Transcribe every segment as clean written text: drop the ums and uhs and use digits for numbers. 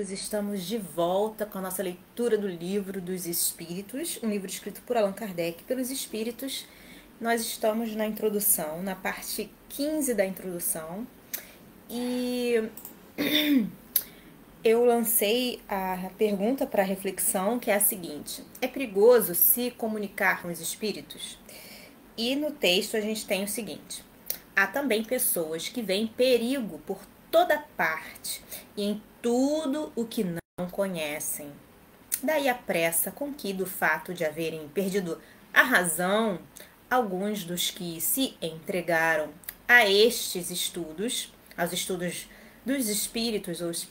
Estamos de volta com a nossa leitura do Livro dos Espíritos, um livro escrito por Allan Kardec pelos Espíritos. Nós estamos na introdução, na parte 15 da introdução, e eu lancei a pergunta para reflexão, que é a seguinte: é perigoso se comunicar com os espíritos? E no texto a gente tem o seguinte: há também pessoas que veem perigo por toda parte e em tudo o que não conhecem. Daí a pressa com que, do fato de haverem perdido a razão, alguns dos que se entregaram a estes estudos, aos estudos dos espíritos ou dos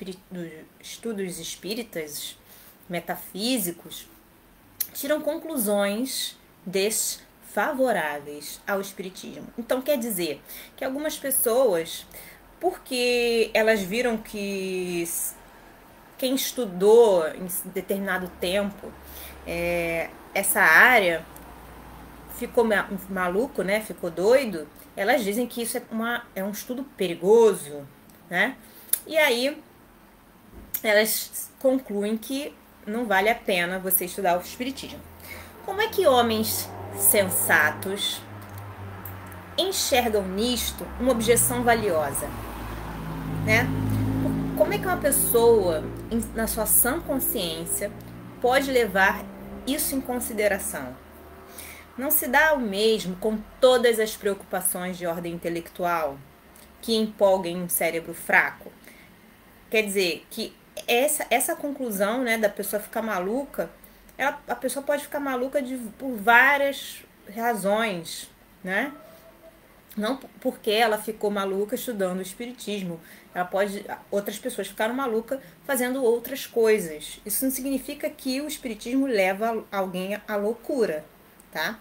estudos espíritas metafísicos, tiram conclusões desfavoráveis ao espiritismo. Então quer dizer que algumas pessoas, porque elas viram que quem estudou em determinado tempo essa área ficou maluco, né? Ficou doido. Elas dizem que isso é um estudo perigoso, né? E aí elas concluem que não vale a pena você estudar o espiritismo. Como é que homens sensatos enxergam nisto uma objeção valiosa, né? Como é que uma pessoa, na sua sã consciência, pode levar isso em consideração? Não se dá o mesmo com todas as preocupações de ordem intelectual que empolguem um cérebro fraco. Quer dizer, que essa conclusão, né, da pessoa ficar maluca, a pessoa pode ficar maluca por várias razões, né? Não porque ela ficou maluca estudando o espiritismo. Outras pessoas ficaram malucas fazendo outras coisas. Isso não significa que o espiritismo leva alguém à loucura, tá?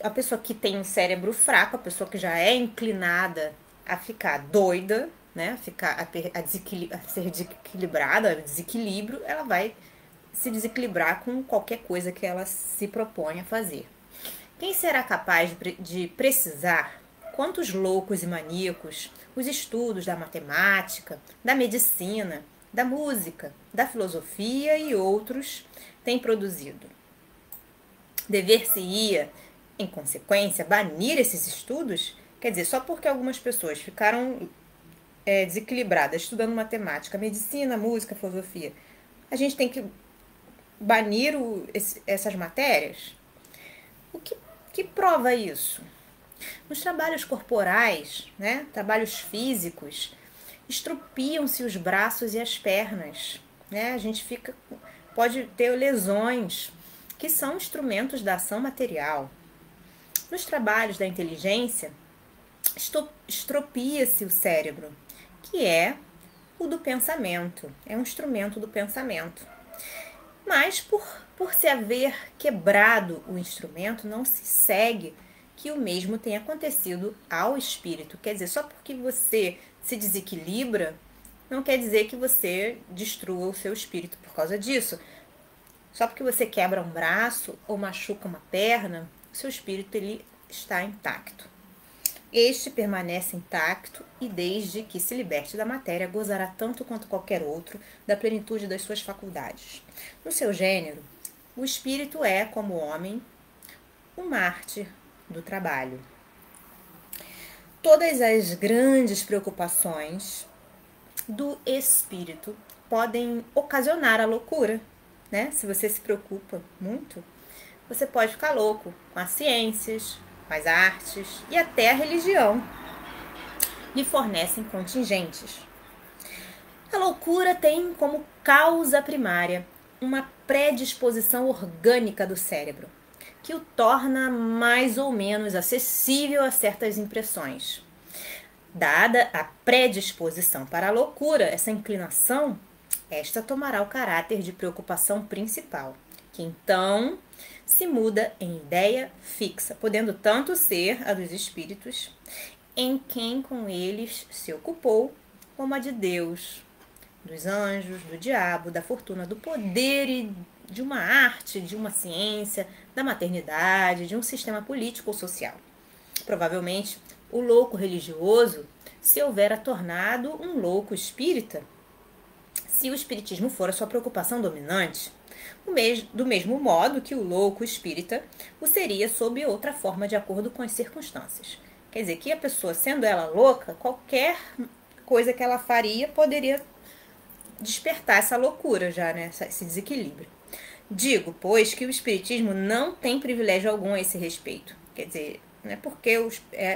A pessoa que tem um cérebro fraco, a pessoa que já é inclinada a ficar doida, né? A ser desequilibrada, desequilíbrio, ela vai se desequilibrar com qualquer coisa que ela se propõe a fazer. Quem será capaz de precisar quantos loucos e maníacos os estudos da matemática, da medicina, da música, da filosofia e outros têm produzido? Dever-se-ia, em consequência, banir esses estudos? Quer dizer, só porque algumas pessoas ficaram desequilibradas estudando matemática, medicina, música, filosofia, a gente tem que banir essas matérias? O que prova isso? Nos trabalhos corporais, né, trabalhos físicos, estrupiam-se os braços e as pernas, né? A gente pode ter lesões que são instrumentos da ação material. Nos trabalhos da inteligência, estropia-se o cérebro, que é o do pensamento, é um instrumento do pensamento. Mas por se haver quebrado o instrumento, não se segue que o mesmo tenha acontecido ao espírito. Quer dizer, só porque você se desequilibra, não quer dizer que você destrua o seu espírito por causa disso. Só porque você quebra um braço ou machuca uma perna, o seu espírito ele está intacto. Este permanece intacto e, desde que se liberte da matéria, gozará tanto quanto qualquer outro da plenitude das suas faculdades. No seu gênero, o espírito é, como homem, um mártir do trabalho. Todas as grandes preocupações do espírito podem ocasionar a loucura, né? Se você se preocupa muito, você pode ficar louco com as ciências, com as artes e até a religião lhe fornecem contingentes. A loucura tem como causa primária uma predisposição orgânica do cérebro, que o torna mais ou menos acessível a certas impressões. Dada a predisposição para a loucura, essa inclinação, esta tomará o caráter de preocupação principal, que então se muda em ideia fixa, podendo tanto ser a dos espíritos, em quem com eles se ocupou, como a de Deus, dos anjos, do diabo, da fortuna, do poder e de uma arte, de uma ciência, da maternidade, de um sistema político ou social. Provavelmente, o louco religioso se houvera tornado um louco espírita, Se o espiritismo for a sua preocupação dominante, do mesmo modo que o louco espírita o seria sob outra forma de acordo com as circunstâncias. Quer dizer, que a pessoa, sendo ela louca, qualquer coisa que ela faria poderia despertar essa loucura já, né? Esse desequilíbrio. Digo, pois, que o espiritismo não tem privilégio algum a esse respeito. Quer dizer, não é porque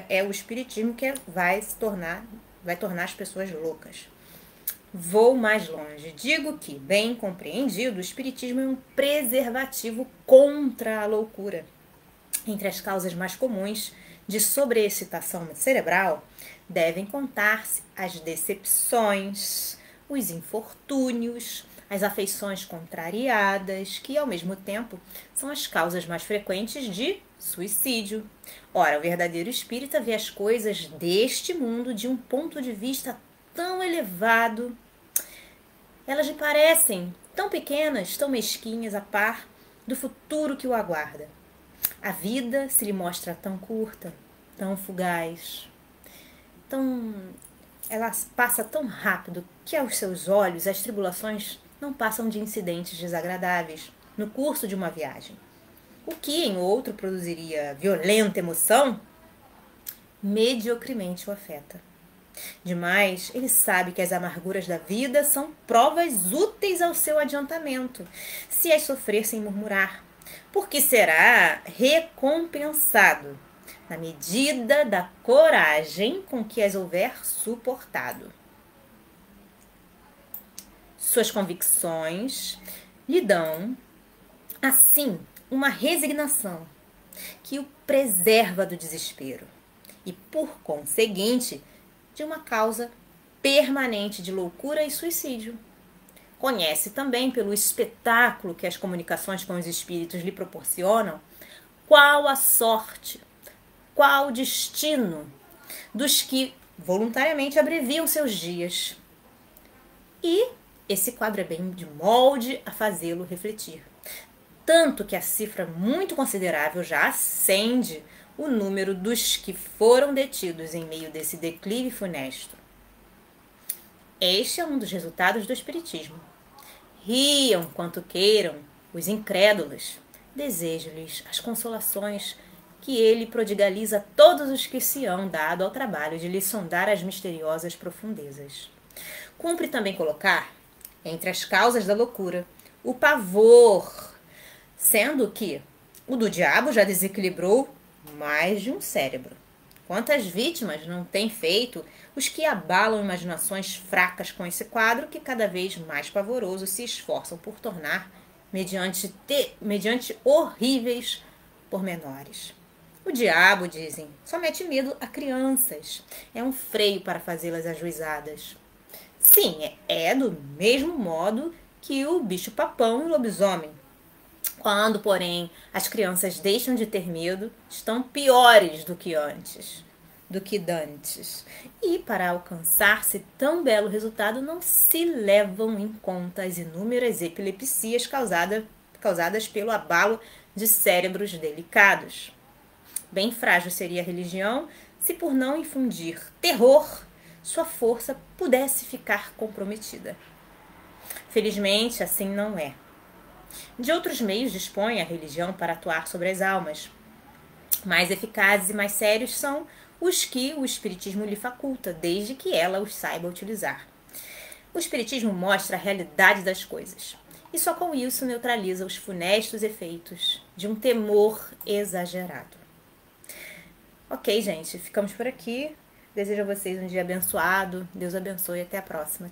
é o espiritismo que vai tornar as pessoas loucas. Vou mais longe. Digo que, bem compreendido, o espiritismo é um preservativo contra a loucura. Entre as causas mais comuns de sobreexcitação cerebral devem contar-se as decepções, os infortúnios, as afeições contrariadas, que ao mesmo tempo são as causas mais frequentes de suicídio. Ora, o verdadeiro espírita vê as coisas deste mundo de um ponto de vista tão elevado. Elas lhe parecem tão pequenas, tão mesquinhas, a par do futuro que o aguarda. A vida se lhe mostra tão curta, tão fugaz, ela passa tão rápido que aos seus olhos as tribulações não passam de incidentes desagradáveis no curso de uma viagem. O que em outro produziria violenta emoção, mediocremente o afeta. Demais, ele sabe que as amarguras da vida são provas úteis ao seu adiantamento, se as sofrer sem murmurar, porque será recompensado na medida da coragem com que as houver suportado. Suas convicções lhe dão, assim, uma resignação que o preserva do desespero e, por conseguinte, de uma causa permanente de loucura e suicídio. Conhece também, pelo espetáculo que as comunicações com os espíritos lhe proporcionam, qual a sorte, qual o destino dos que voluntariamente abreviam seus dias. E esse quadro é bem de molde a fazê-lo refletir. Tanto que a cifra muito considerável já acende o número dos que foram detidos em meio desse declive funesto. Este é um dos resultados do espiritismo. Riam quanto queiram os incrédulos. Desejo-lhes as consolações que ele prodigaliza a todos os que se hão dado ao trabalho de lhe sondar as misteriosas profundezas. Cumpre também colocar, entre as causas da loucura, o pavor, sendo que o do diabo já desequilibrou mais de um cérebro. Quantas vítimas não têm feito os que abalam imaginações fracas com esse quadro que cada vez mais pavoroso se esforçam por tornar mediante horríveis pormenores. O diabo, dizem, só mete medo a crianças. É um freio para fazê-las ajuizadas. Sim, é do mesmo modo que o bicho-papão e o lobisomem. Quando, porém, as crianças deixam de ter medo, estão piores do que dantes. E, para alcançar-se tão belo resultado, não se levam em conta as inúmeras epilepsias causadas pelo abalo de cérebros delicados. Bem frágil seria a religião se, por não infundir terror, sua força pudesse ficar comprometida. Felizmente, assim não é. De outros meios dispõe a religião para atuar sobre as almas. Mais eficazes e mais sérios são os que o espiritismo lhe faculta, desde que ela os saiba utilizar. O espiritismo mostra a realidade das coisas, e só com isso neutraliza os funestos efeitos de um temor exagerado. Ok, gente, ficamos por aqui. Desejo a vocês um dia abençoado. Deus abençoe e até a próxima.